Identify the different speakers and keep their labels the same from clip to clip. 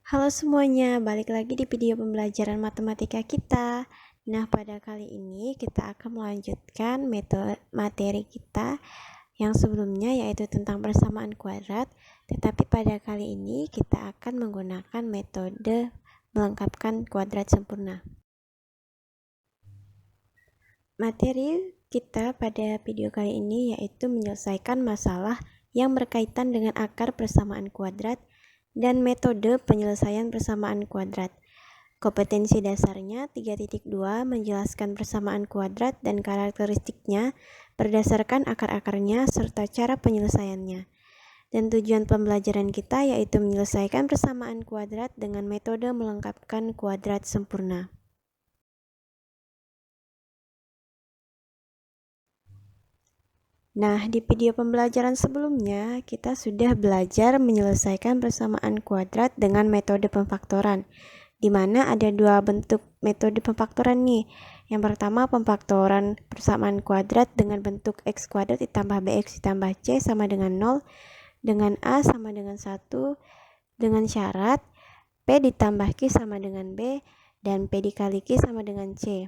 Speaker 1: Halo semuanya, balik lagi di video pembelajaran matematika kita. Nah, pada kali ini kita akan melanjutkan materi kita yang sebelumnya yaitu tentang persamaan kuadrat, tetapi pada kali ini kita akan menggunakan metode melengkapkan kuadrat sempurna. Materi kita pada video kali ini yaitu menyelesaikan masalah yang berkaitan dengan akar persamaan kuadrat dan metode penyelesaian persamaan kuadrat. Kompetensi dasarnya 3.2 menjelaskan persamaan kuadrat dan karakteristiknya berdasarkan akar-akarnya serta cara penyelesaiannya. Dan tujuan pembelajaran kita yaitu menyelesaikan persamaan kuadrat dengan metode melengkapkan kuadrat sempurna. Nah, di video pembelajaran sebelumnya, kita sudah belajar menyelesaikan persamaan kuadrat dengan metode pemfaktoran, di mana ada dua bentuk metode pemfaktoran nih. Yang pertama, pemfaktoran persamaan kuadrat dengan bentuk x kuadrat ditambah bx ditambah c sama dengan 0, dengan a sama dengan 1, dengan syarat p ditambah q sama dengan b, dan p dikali q sama dengan c.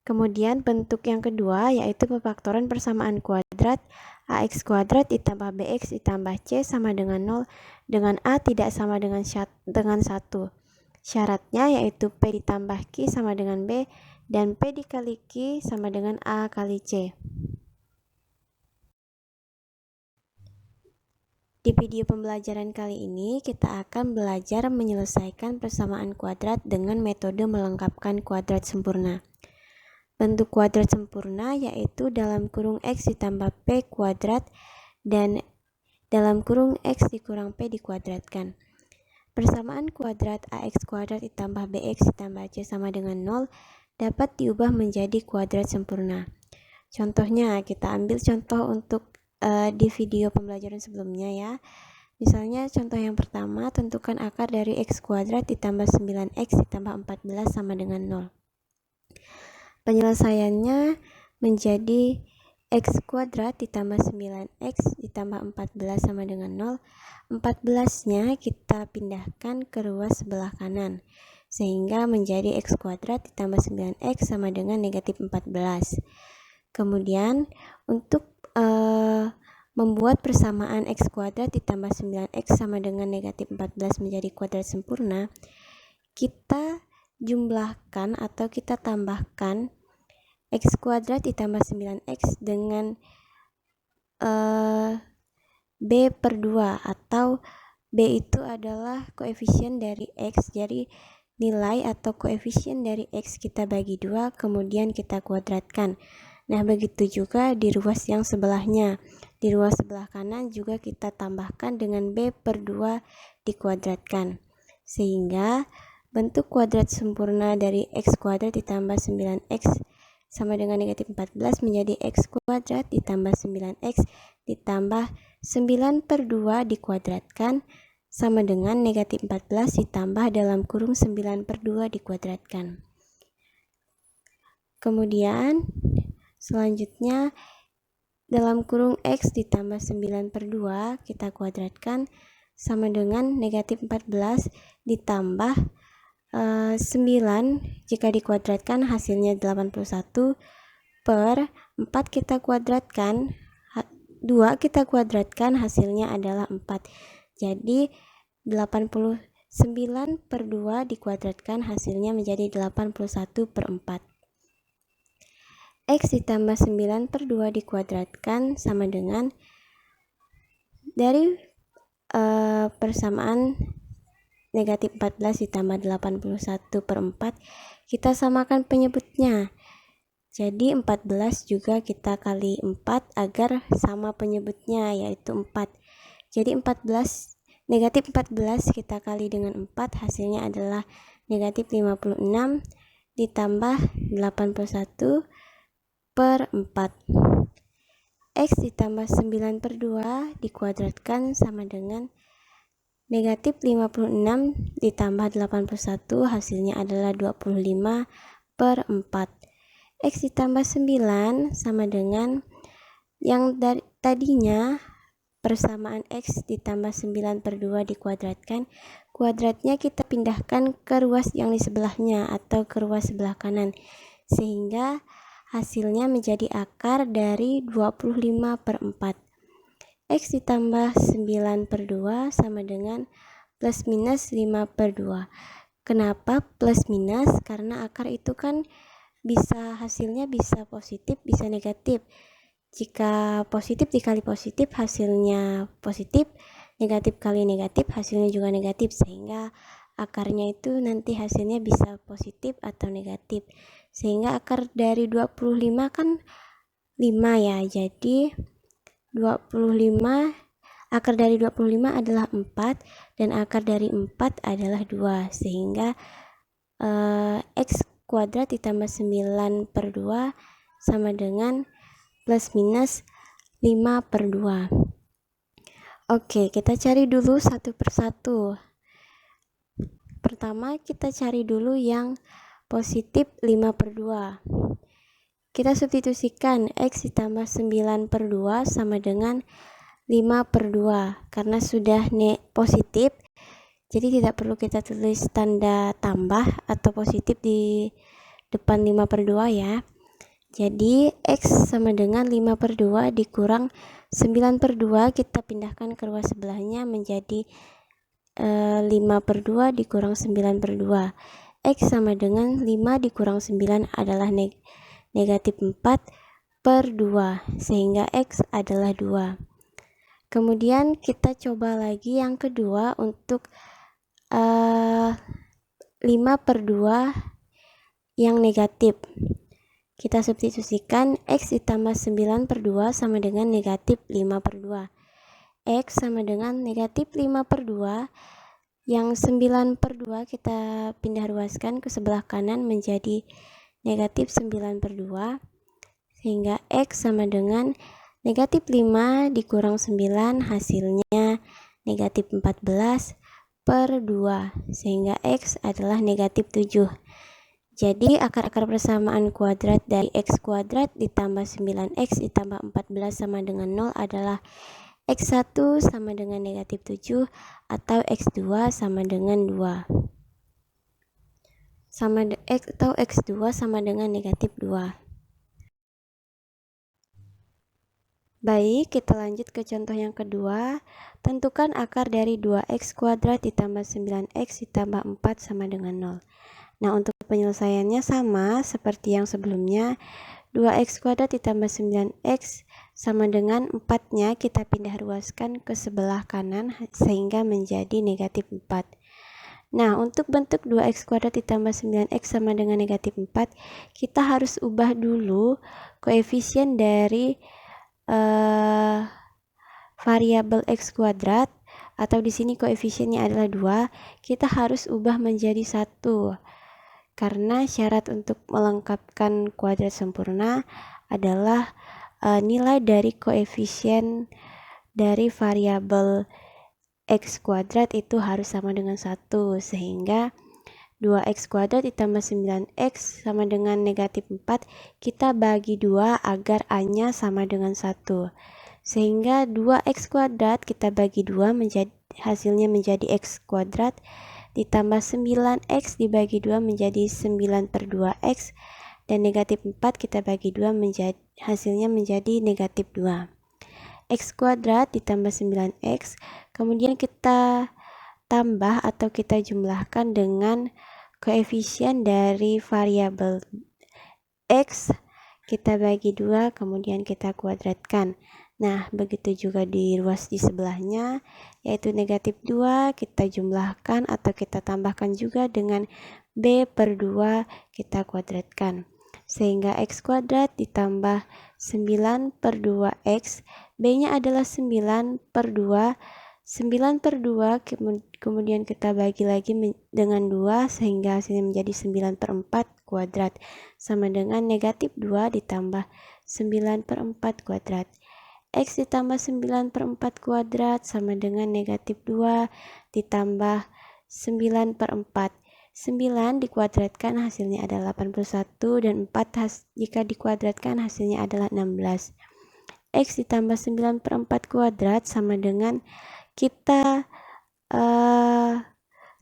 Speaker 1: Kemudian bentuk yang kedua yaitu pemfaktoran persamaan kuadrat ax kuadrat ditambah bx ditambah c sama dengan 0 dengan a tidak sama dengan 1. Syaratnya yaitu p ditambah q sama dengan b dan p dikali q sama dengan a kali c. Di video pembelajaran kali ini kita akan belajar menyelesaikan persamaan kuadrat dengan metode melengkapkan kuadrat sempurna. Bentuk kuadrat sempurna yaitu dalam kurung x ditambah p kuadrat dan dalam kurung x dikurang p dikuadratkan. Persamaan kuadrat ax kuadrat ditambah bx ditambah c sama dengan 0 dapat diubah menjadi kuadrat sempurna. Contohnya, kita ambil contoh untuk di video pembelajaran sebelumnya ya. Misalnya contoh yang pertama, tentukan akar dari x kuadrat ditambah 9x ditambah 14 sama dengan 0. Penyelesaiannya menjadi x kuadrat ditambah 9x ditambah 14 sama dengan 0. 14-nya kita pindahkan ke ruas sebelah kanan, sehingga menjadi x kuadrat ditambah 9x sama dengan negatif 14. Kemudian untuk membuat persamaan x kuadrat ditambah 9x sama dengan negatif 14 menjadi kuadrat sempurna, kita jumlahkan atau kita tambahkan x kuadrat ditambah 9x dengan b per 2, atau b itu adalah koefisien dari x, jadi nilai atau koefisien dari x kita bagi 2 kemudian kita kuadratkan. Nah, begitu juga di ruas yang sebelahnya. Di ruas sebelah kanan juga kita tambahkan dengan b per 2 dikuadratkan. Sehingga bentuk kuadrat sempurna dari x kuadrat ditambah 9x sama dengan negatif 14 menjadi x kuadrat ditambah 9x ditambah 9 per 2 dikuadratkan sama dengan negatif 14 ditambah dalam kurung 9 per 2 dikuadratkan. Kemudian selanjutnya dalam kurung x ditambah 9 per 2 kita kuadratkan sama dengan negatif 14 ditambah 9 jika dikuadratkan hasilnya 81 per 4 kita kuadratkan 2 kita kuadratkan hasilnya adalah 4. Jadi 89 per 2 dikuadratkan hasilnya menjadi 81 per 4. X ditambah 9 per 2 dikuadratkan sama dengan dari persamaan negatif 14 ditambah 81 per 4 kita samakan penyebutnya. Jadi 14 juga kita kali 4 agar sama penyebutnya yaitu 4. Jadi negatif 14 kita kali dengan 4 hasilnya adalah negatif 56 ditambah 81 per 4. X ditambah 9 per 2 dikuadratkan sama dengan negatif 56 ditambah 81 hasilnya adalah 25 per 4. X ditambah 9 sama dengan yang tadinya persamaan X ditambah 9 per 2 dikuadratkan kuadratnya kita pindahkan ke ruas yang di sebelahnya atau ke ruas sebelah kanan, sehingga hasilnya menjadi akar dari 25/4. X ditambah 9/2 sama dengan plus minus 5/2. Kenapa plus minus? Karena akar itu kan hasilnya bisa positif, bisa negatif. Jika positif dikali positif hasilnya positif, negatif kali negatif hasilnya juga negatif, sehingga akarnya itu nanti hasilnya bisa positif atau negatif. Sehingga akar dari 25 kan 5 ya, jadi 25, akar dari 25 adalah 4 dan akar dari 4 adalah 2, sehingga X kuadrat ditambah 9/2 sama dengan plus minus 5/2. Oke, kita cari dulu satu persatu. Pertama kita cari dulu yang positif 5/2. Kita substitusikan X ditambah 9/2 sama dengan 5/2. Karena sudah positif, jadi tidak perlu kita tulis tanda tambah atau positif di depan 5/2 ya. Jadi X sama dengan 5/2 dikurang 9/2, kita pindahkan ke ruas sebelahnya menjadi 5/2 dikurang 9/2. X sama dengan 5 dikurang 9 adalah negatif 4/2, sehingga X adalah 2. Kemudian kita coba lagi yang kedua untuk 5/2 yang negatif. Kita substitusikan X ditambah 9/2 sama dengan negatif 5/2. X sama dengan negatif 5/2. Yang 9/2 kita pindah ruaskan ke sebelah kanan menjadi negatif 9/2. Sehingga X sama dengan negatif 5 dikurang 9 hasilnya negatif 14/2. Sehingga X adalah negatif 7. Jadi akar-akar persamaan kuadrat dari X kuadrat ditambah 9X ditambah 14 sama dengan 0 adalah X1 sama dengan negatif 7 atau X2 sama dengan 2. Atau X2 sama dengan negatif 2. Baik, kita lanjut ke contoh yang kedua. Tentukan akar dari 2X kuadrat ditambah 9X ditambah 4 sama dengan 0. Nah, untuk penyelesaiannya sama seperti yang sebelumnya. 2X kuadrat ditambah 9X sama dengan 4-nya kita pindah ruaskan ke sebelah kanan sehingga menjadi negatif 4. Nah, untuk bentuk 2X kuadrat ditambah 9X sama dengan negatif 4, kita harus ubah dulu koefisien dari variabel X kuadrat, atau di sini koefisiennya adalah 2, kita harus ubah menjadi 1. Karena syarat untuk melengkapkan kuadrat sempurna adalah nilai dari koefisien dari variabel X kuadrat itu harus sama dengan 1, sehingga 2X kuadrat ditambah 9X sama dengan negatif 4, kita bagi 2 agar A-nya sama dengan 1. Sehingga 2X kuadrat kita bagi 2 hasilnya menjadi X kuadrat, ditambah 9X dibagi 2 menjadi 9/2X, dan negatif 4 kita bagi 2 hasilnya menjadi negatif 2. X kuadrat ditambah 9X, kemudian kita tambah atau kita jumlahkan dengan koefisien dari variabel X, kita bagi 2 kemudian kita kuadratkan. Nah, begitu juga di ruas di sebelahnya, yaitu negatif 2, kita jumlahkan atau kita tambahkan juga dengan B/2, kita kuadratkan. Sehingga X kuadrat ditambah 9/2X, B-nya adalah 9/2, 9/2 kemudian kita bagi lagi dengan 2, sehingga hasilnya menjadi 9/4 kuadrat, sama dengan negatif 2 ditambah 9/4 kuadrat. X ditambah 9/4 kuadrat sama dengan negatif 2 ditambah 9/4. 9 dikuadratkan hasilnya adalah 81, dan 4 jika dikuadratkan hasilnya adalah 16. X ditambah 9/4 kuadrat sama dengan kita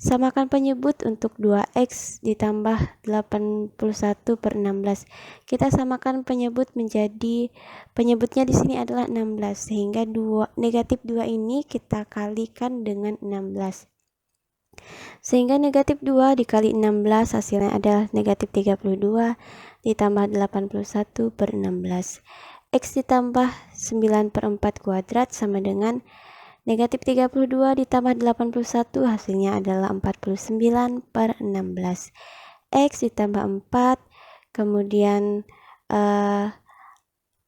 Speaker 1: Samakan penyebut untuk 2x ditambah 81 per 16. Kita samakan penyebut menjadi, penyebutnya di sini adalah 16, sehingga negatif 2 ini kita kalikan dengan 16. Sehingga negatif 2 dikali 16 hasilnya adalah negatif 32 ditambah 81 per 16. X ditambah 9 per 4 kuadrat sama dengan negatif 32 ditambah 81 hasilnya adalah 49 per 16. X ditambah 4, kemudian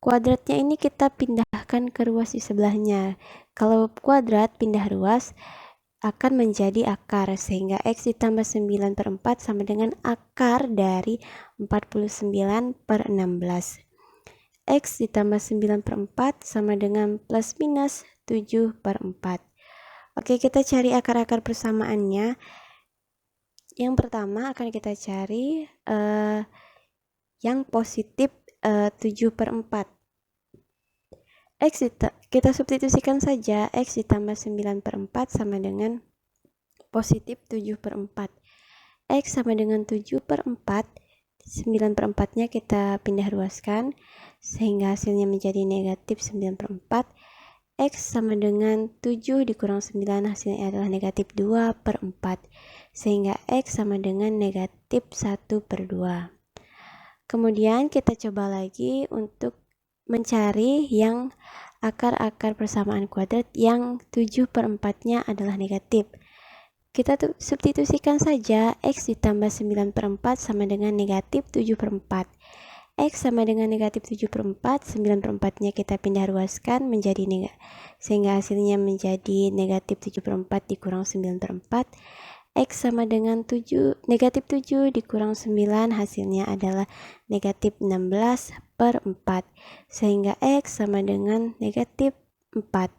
Speaker 1: kuadratnya ini kita pindahkan ke ruas di sebelahnya. Kalau kuadrat pindah ruas akan menjadi akar, sehingga X ditambah 9 per 4 sama dengan akar dari 49 per 16. X ditambah 9 per 4 sama dengan plus minus 7 per 4. Oke, kita cari akar-akar persamaannya. Yang pertama akan kita cari yang positif 7 per 4. X kita substitusikan saja, X ditambah 9 per 4 sama dengan positif 7 per 4. X sama dengan 7 per 4, 9 per 4 nya kita pindah ruaskan sehingga hasilnya menjadi negatif 9 per 4. X sama dengan 7 dikurang 9 hasilnya adalah negatif 2 per 4, sehingga X sama dengan negatif 1 per 2. Kemudian kita coba lagi untuk mencari yang akar-akar persamaan kuadrat yang 7 per 4 nya adalah negatif. Kita substitusikan saja, X ditambah 9 per 4 sama dengan negatif 7 per 4. X sama dengan negatif 7 per 4, 9 per 4 nya kita pindah ruaskan menjadi negatif, sehingga hasilnya menjadi negatif 7 per 4 dikurang 9 per 4. X sama dengan 7, negatif 7 dikurang 9 hasilnya adalah negatif 16 per 4, sehingga X sama dengan negatif 4.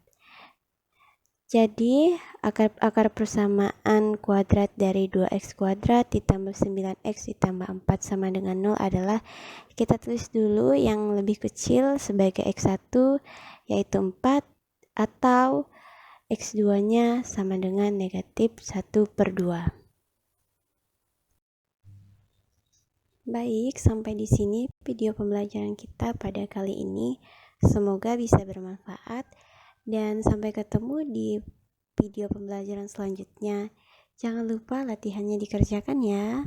Speaker 1: Jadi akar persamaan kuadrat dari 2x kuadrat ditambah 9x ditambah 4 sama dengan 0 adalah, kita tulis dulu yang lebih kecil sebagai x1 yaitu 4, atau x2 nya sama dengan negatif 1 per 2. Baik, sampai di sini video pembelajaran kita pada kali ini. Semoga bisa bermanfaat. Dan sampai ketemu di video pembelajaran selanjutnya. Jangan lupa latihannya dikerjakan ya.